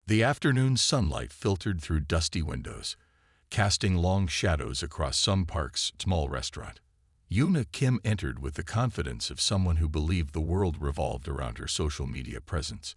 The afternoon sunlight filtered through dusty windows, casting long shadows across Sung Park's small restaurant. Yuna Kim entered with the confidence of someone who believed the world revolved around her social media presence.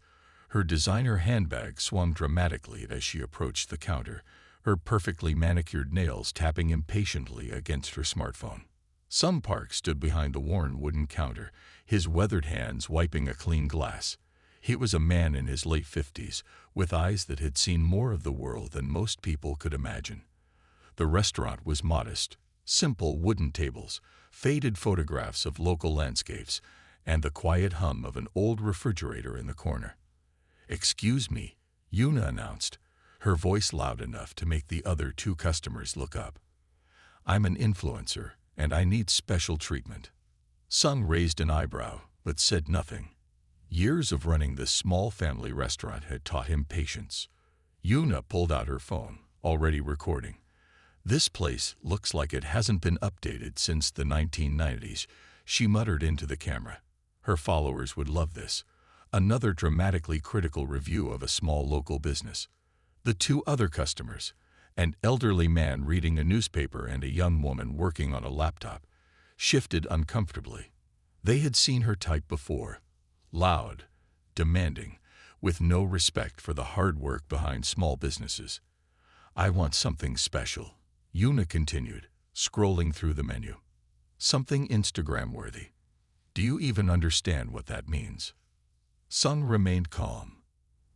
Her designer handbag swung dramatically as she approached the counter, her perfectly manicured nails tapping impatiently against her smartphone. Sung Park stood behind the worn wooden counter, his weathered hands wiping a clean glass. He was a man in his late 50s, with eyes that had seen more of the world than most people could imagine. The restaurant was modest, simple wooden tables, faded photographs of local landscapes, and the quiet hum of an old refrigerator in the corner. "Excuse me," Yuna announced, her voice loud enough to make the other two customers look up. "I'm an influencer, and I need special treatment." Sung raised an eyebrow, but said nothing. Years of running this small family restaurant had taught him patience. Yuna pulled out her phone, already recording. "This place looks like it hasn't been updated since the 1990s, she muttered into the camera. Her followers would love this. Another dramatically critical review of a small local business. The two other customers, an elderly man reading a newspaper and a young woman working on a laptop, shifted uncomfortably. They had seen her type before. Loud, demanding, with no respect for the hard work behind small businesses. "I want something special," Yuna continued, scrolling through the menu. "Something Instagram-worthy. Do you even understand what that means?" Sung remained calm.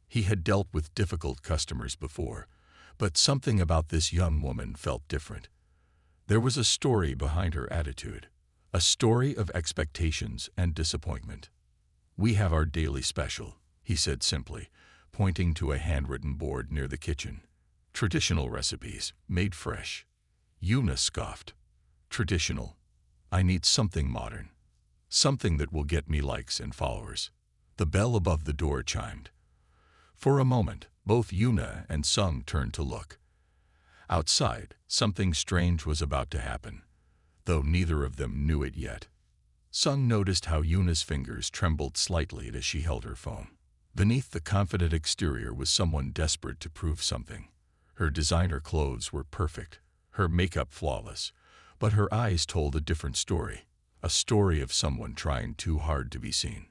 He had dealt with difficult customers before, but something about this young woman felt different. There was a story behind her attitude, a story of expectations and disappointment. "We have our daily special," he said simply, pointing to a handwritten board near the kitchen. "Traditional recipes, made fresh." Yuna scoffed. "Traditional? I need something modern. Something that will get me likes and followers." The bell above the door chimed. For a moment, both Yuna and Sung turned to look. Outside, something strange was about to happen, though neither of them knew it yet. Sung noticed how Yuna's fingers trembled slightly as she held her phone. Beneath the confident exterior was someone desperate to prove something. Her designer clothes were perfect, her makeup flawless, but her eyes told a different story, a story of someone trying too hard to be seen.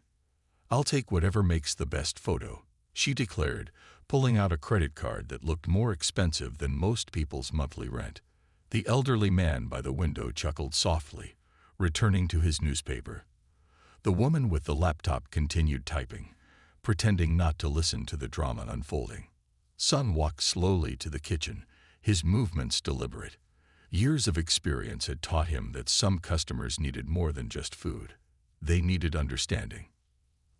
"I'll take whatever makes the best photo," she declared, pulling out a credit card that looked more expensive than most people's monthly rent. The elderly man by the window chuckled softly, returning to his newspaper. The woman with the laptop continued typing, pretending not to listen to the drama unfolding. Sun walked slowly to the kitchen, his movements deliberate. Years of experience had taught him that some customers needed more than just food. They needed understanding.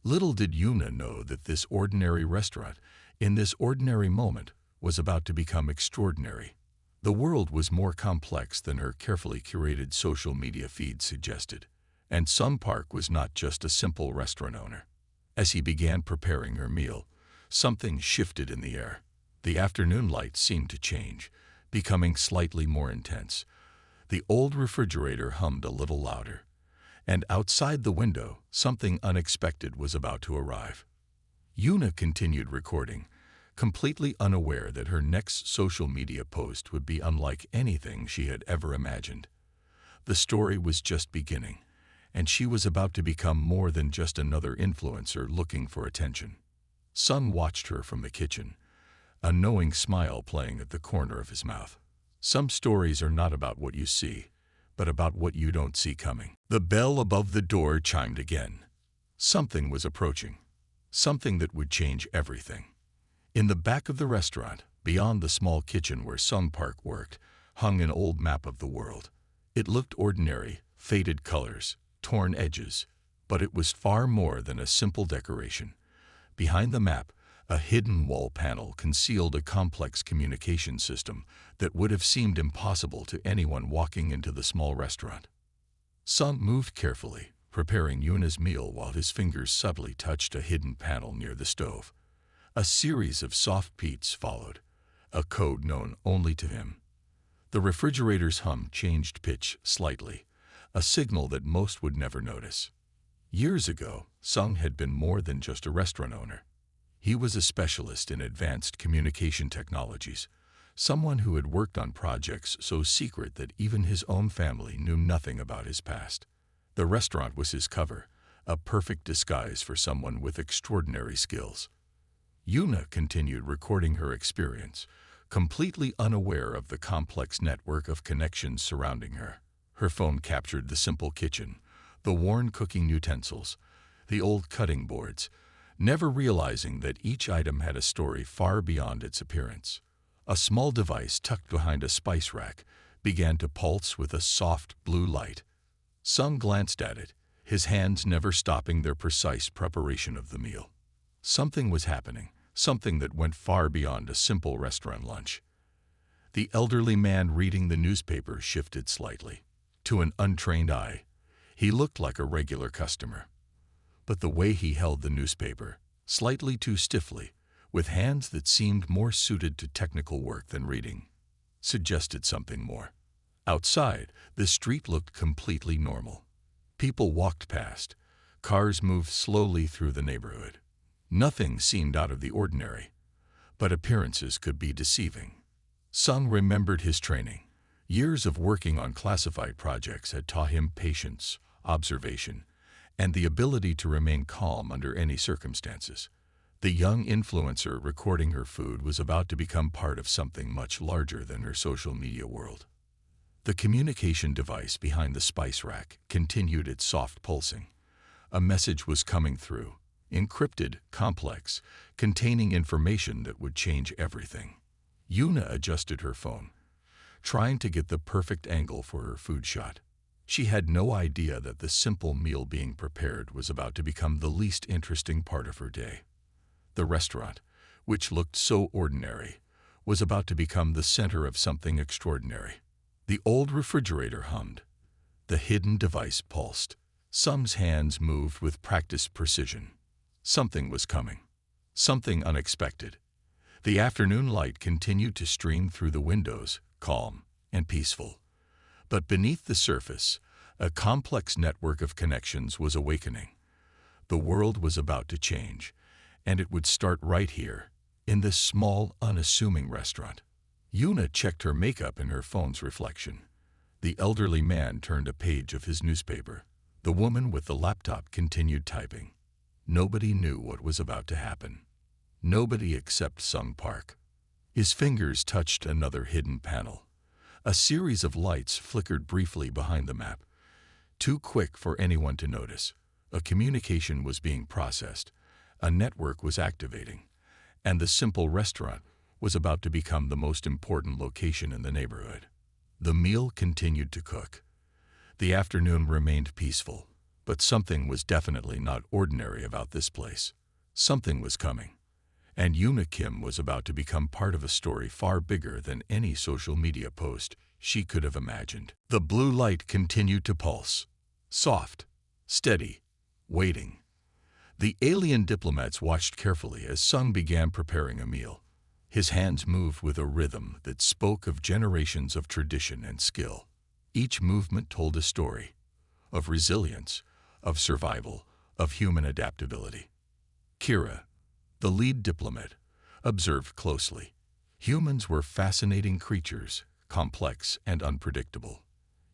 Little did Yuna know that this ordinary restaurant, in this ordinary moment, was about to become extraordinary. The world was more complex than her carefully curated social media feed suggested, and Sung Park was not just a simple restaurant owner. As he began preparing her meal, something shifted in the air. The afternoon light seemed to change, becoming slightly more intense. The old refrigerator hummed a little louder, and outside the window, something unexpected was about to arrive. Yuna continued recording, completely unaware that her next social media post would be unlike anything she had ever imagined. The story was just beginning, and she was about to become more than just another influencer looking for attention. Sun watched her from the kitchen, a knowing smile playing at the corner of his mouth. Some stories are not about what you see, but about what you don't see coming. The bell above the door chimed again. Something was approaching, something that would change everything. In the back of the restaurant, beyond the small kitchen where Sung Park worked, hung an old map of the world. It looked ordinary, faded colors, torn edges, but it was far more than a simple decoration. Behind the map, a hidden wall panel concealed a complex communication system that would have seemed impossible to anyone walking into the small restaurant. Sung moved carefully, preparing Yuna's meal while his fingers subtly touched a hidden panel near the stove. A series of soft beats followed, a code known only to him. The refrigerator's hum changed pitch slightly, a signal that most would never notice. Years ago, Sung had been more than just a restaurant owner. He was a specialist in advanced communication technologies, someone who had worked on projects so secret that even his own family knew nothing about his past. The restaurant was his cover, a perfect disguise for someone with extraordinary skills. Yuna continued recording her experience, completely unaware of the complex network of connections surrounding her. Her phone captured the simple kitchen, the worn cooking utensils, the old cutting boards, never realizing that each item had a story far beyond its appearance. A small device tucked behind a spice rack began to pulse with a soft blue light. Sung glanced at it, his hands never stopping their precise preparation of the meal. Something was happening, something that went far beyond a simple restaurant lunch. The elderly man reading the newspaper shifted slightly. To an untrained eye, he looked like a regular customer. But the way he held the newspaper, slightly too stiffly, with hands that seemed more suited to technical work than reading, suggested something more. Outside, the street looked completely normal. People walked past. Cars moved slowly through the neighborhood. Nothing seemed out of the ordinary, but appearances could be deceiving. Sung remembered his training. Years of working on classified projects had taught him patience, observation, and the ability to remain calm under any circumstances. The young influencer recording her food was about to become part of something much larger than her social media world. The communication device behind the spice rack continued its soft pulsing. A message was coming through, encrypted, complex, containing information that would change everything. Yuna adjusted her phone, trying to get the perfect angle for her food shot. She had no idea that the simple meal being prepared was about to become the least interesting part of her day. The restaurant, which looked so ordinary, was about to become the center of something extraordinary. The old refrigerator hummed. The hidden device pulsed. Sung's hands moved with practiced precision. Something was coming. Something unexpected. The afternoon light continued to stream through the windows, calm and peaceful. But beneath the surface, a complex network of connections was awakening. The world was about to change, and it would start right here, in this small, unassuming restaurant. Yuna checked her makeup in her phone's reflection. The elderly man turned a page of his newspaper. The woman with the laptop continued typing. Nobody knew what was about to happen. Nobody except Sung Park. His fingers touched another hidden panel. A series of lights flickered briefly behind the map. Too quick for anyone to notice. A communication was being processed. A network was activating. And the simple restaurant was about to become the most important location in the neighborhood. The meal continued to cook. The afternoon remained peaceful, but something was definitely not ordinary about this place. Something was coming, and Yuna Kim was about to become part of a story far bigger than any social media post she could have imagined. The blue light continued to pulse, soft, steady, waiting. The alien diplomats watched carefully as Sung began preparing a meal. His hands moved with a rhythm that spoke of generations of tradition and skill. Each movement told a story of resilience, of survival, of human adaptability. Kira, the lead diplomat, observed closely. Humans were fascinating creatures, complex and unpredictable.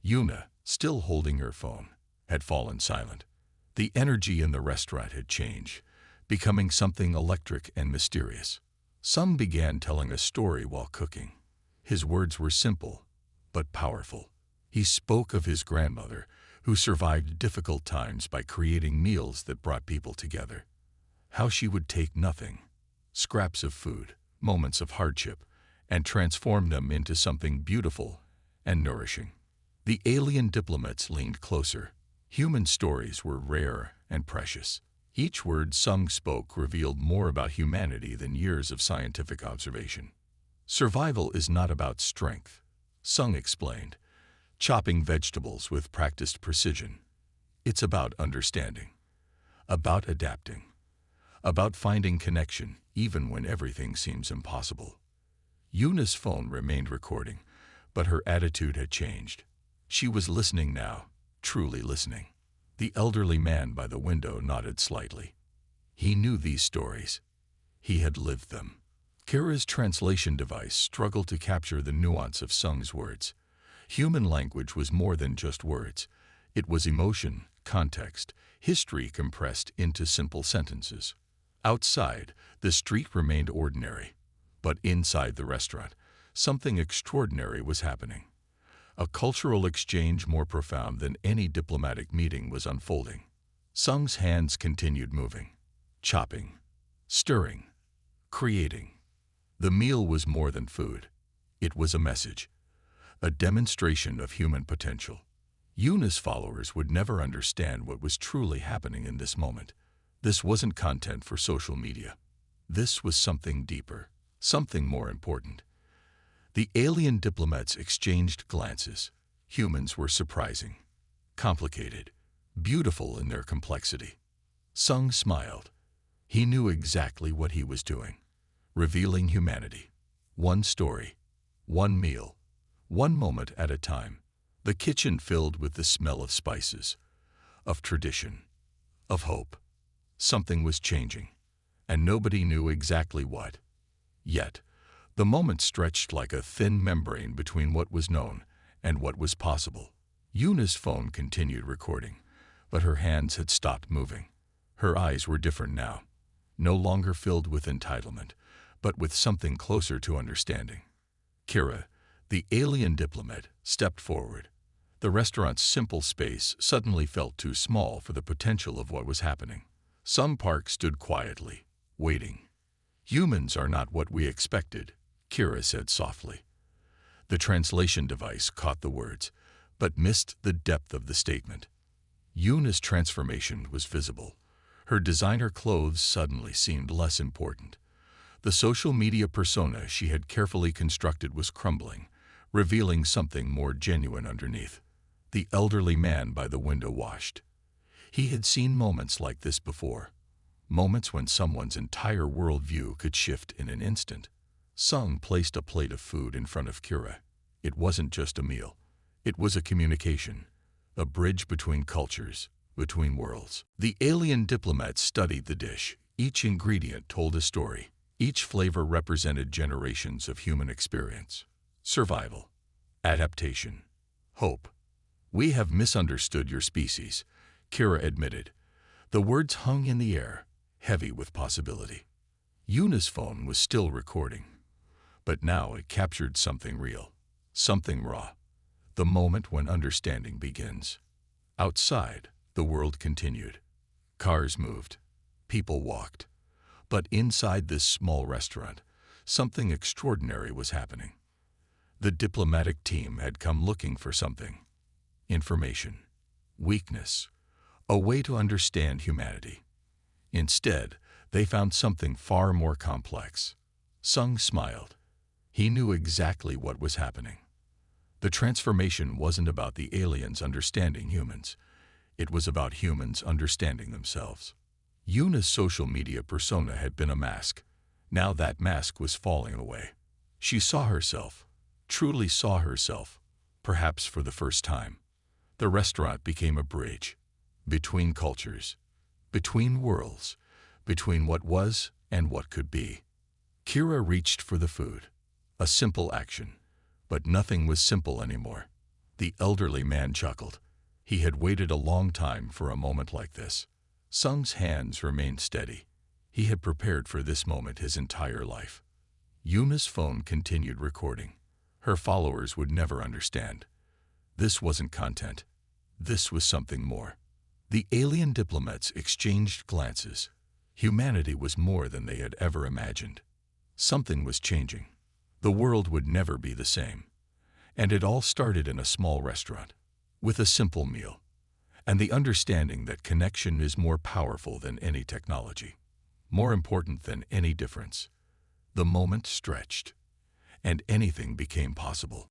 Yuna, still holding her phone, had fallen silent. The energy in the restaurant had changed, becoming something electric and mysterious. Sung began telling a story while cooking. His words were simple, but powerful. He spoke of his grandmother, who survived difficult times by creating meals that brought people together. How she would take nothing, scraps of food, moments of hardship, and transform them into something beautiful and nourishing. The alien diplomats leaned closer. Human stories were rare and precious. Each word Sung spoke revealed more about humanity than years of scientific observation. Survival is not about strength, Sung explained, chopping vegetables with practiced precision. It's about understanding, about adapting, about finding connection even when everything seems impossible. Yuna's phone remained recording, but her attitude had changed. She was listening now, truly listening. The elderly man by the window nodded slightly. He knew these stories. He had lived them. Kira's translation device struggled to capture the nuance of Sung's words. Human language was more than just words. It was emotion, context, history compressed into simple sentences. Outside, the street remained ordinary. But inside the restaurant, something extraordinary was happening. A cultural exchange more profound than any diplomatic meeting was unfolding. Sung's hands continued moving, chopping, stirring, creating. The meal was more than food. It was a message, a demonstration of human potential. Yuna's followers would never understand what was truly happening in this moment. This wasn't content for social media. This was something deeper, something more important. The alien diplomats exchanged glances. Humans were surprising, complicated, beautiful in their complexity. Sung smiled. He knew exactly what he was doing, revealing humanity. One story, one meal, one moment at a time. The kitchen filled with the smell of spices, of tradition, of hope. Something was changing, and nobody knew exactly what. Yet, the moment stretched like a thin membrane between what was known and what was possible. Yuna's phone continued recording, but her hands had stopped moving. Her eyes were different now, no longer filled with entitlement, but with something closer to understanding. Kira, the alien diplomat, stepped forward. The restaurant's simple space suddenly felt too small for the potential of what was happening. Some Park stood quietly, waiting. "Humans are not what we expected," Kira said softly. The translation device caught the words, but missed the depth of the statement. Yuna's transformation was visible. Her designer clothes suddenly seemed less important. The social media persona she had carefully constructed was crumbling, revealing something more genuine underneath. The elderly man by the window washed. He had seen moments like this before. Moments when someone's entire worldview could shift in an instant. Sung placed a plate of food in front of Kira. It wasn't just a meal. It was a communication, a bridge between cultures, between worlds. The alien diplomats studied the dish. Each ingredient told a story. Each flavor represented generations of human experience. Survival, adaptation, hope. "We have misunderstood your species," Kira admitted. The words hung in the air, heavy with possibility. Yuna's phone was still recording, but now it captured something real, something raw. The moment when understanding begins. Outside, the world continued. Cars moved. People walked. But inside this small restaurant, something extraordinary was happening. The diplomatic team had come looking for something. Information, weakness, a way to understand humanity. Instead, they found something far more complex. Sung smiled. He knew exactly what was happening. The transformation wasn't about the aliens understanding humans. It was about humans understanding themselves. Yuna's social media persona had been a mask. Now that mask was falling away. She saw herself, truly saw herself, perhaps for the first time. The restaurant became a bridge, between cultures, between worlds, between what was and what could be. Kira reached for the food, a simple action, but nothing was simple anymore. The elderly man chuckled. He had waited a long time for a moment like this. Sung's hands remained steady. He had prepared for this moment his entire life. Yuna's phone continued recording. Her followers would never understand. This wasn't content. This was something more. The alien diplomats exchanged glances. Humanity was more than they had ever imagined. Something was changing. The world would never be the same. And it all started in a small restaurant, with a simple meal, and the understanding that connection is more powerful than any technology, more important than any difference. The moment stretched, and anything became possible.